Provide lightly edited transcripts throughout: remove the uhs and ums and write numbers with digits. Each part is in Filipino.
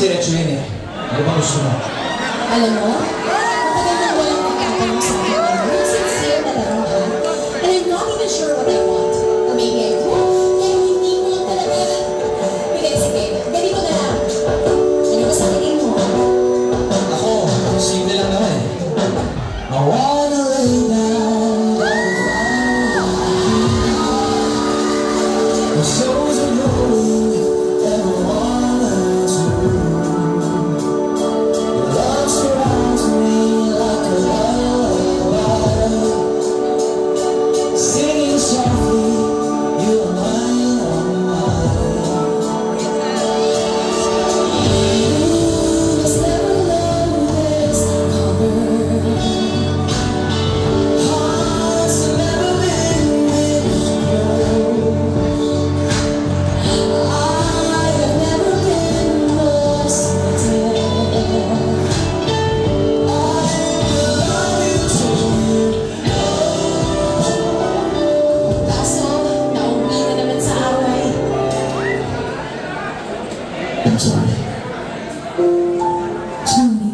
diretso yun eh. Ano ba gusto mo? Alam mo, matagal na walang nagtatanong sa akin ngayon. Sincere na tanong ha. And I'm not even sure what I want. Or maybe I do. Pero hindi ko lang talaga. Sige, ganito na lang. Ano ba sa tingin mo? Ako, simple lang naman eh. I wanna lay down by the fire. The souls are rolling and I wanna to. Your love surrounds me like a lullaby. Singing softly, you are mine, oh mine. This never love is covered. Hearts have never been this close. I have never been more certain. I love you too. Kaso, nauwi na naman sa away. I'm sorry. Johnny.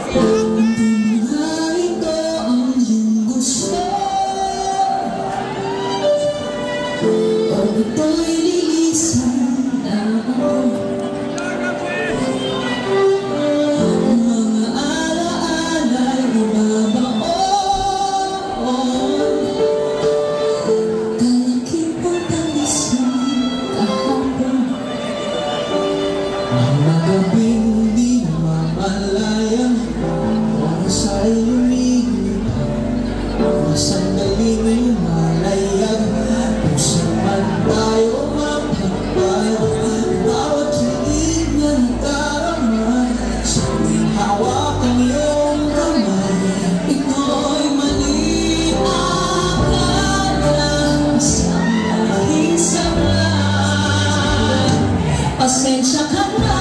Hindi na ito ang iyong gusto. Pag ito'y lilisan na ako. Ang mga alaala'y bumabaon. Kalakip ang talisman kahapon. Ang mga gabing di mamalayang oras ay lumilipad. Mga sandaling lumalayag kung saan tayo mapagpag. Bawat hilig na nadarama sa tuwing hawak ang iyong kamay. Ito'y malinaw na isang aking sablay. Pasensya ka na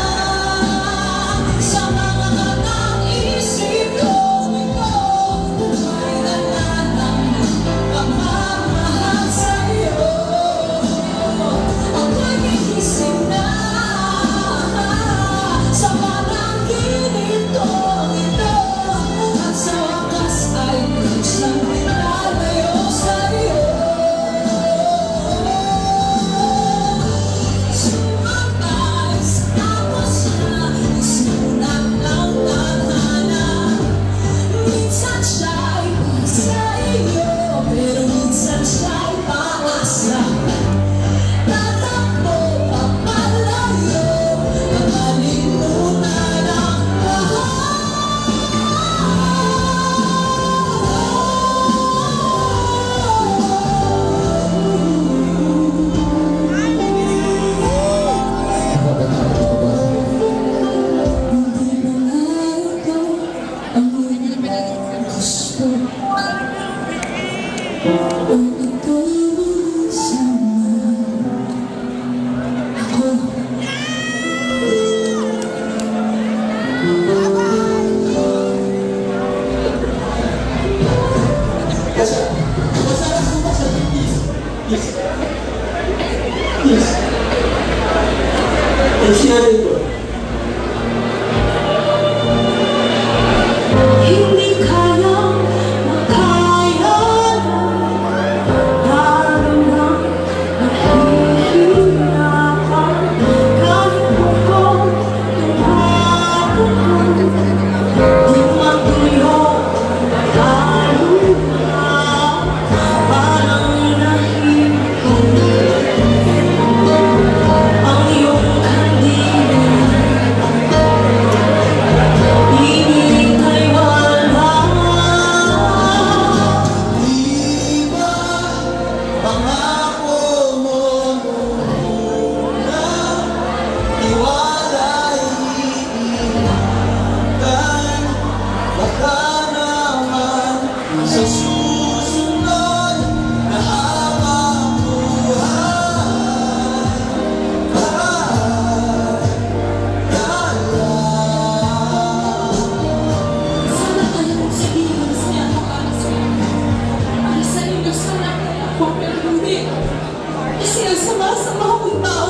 sa mga nang-isip ko. May nalalang pagmamahal sa'yo. Ako'y gigising na sa panaginip kong ito. At sa wakas ay siyang pinalayo sa'yo. Sometimes tapos na isunat ng tadhana. Minsan siya'y sa iyo, pero minsan siya'y paasa. Tatakbo papalayo, nakalimutan ang Hindi ba nga ito ang iyong gusto? Kung ito'y sama ako. Hindi kayang makaya lalo na nahihirapan kahit bukod ng hapon di matuyo lalo na parang nahihirapan ang iyong kandila. Saan makapunta ako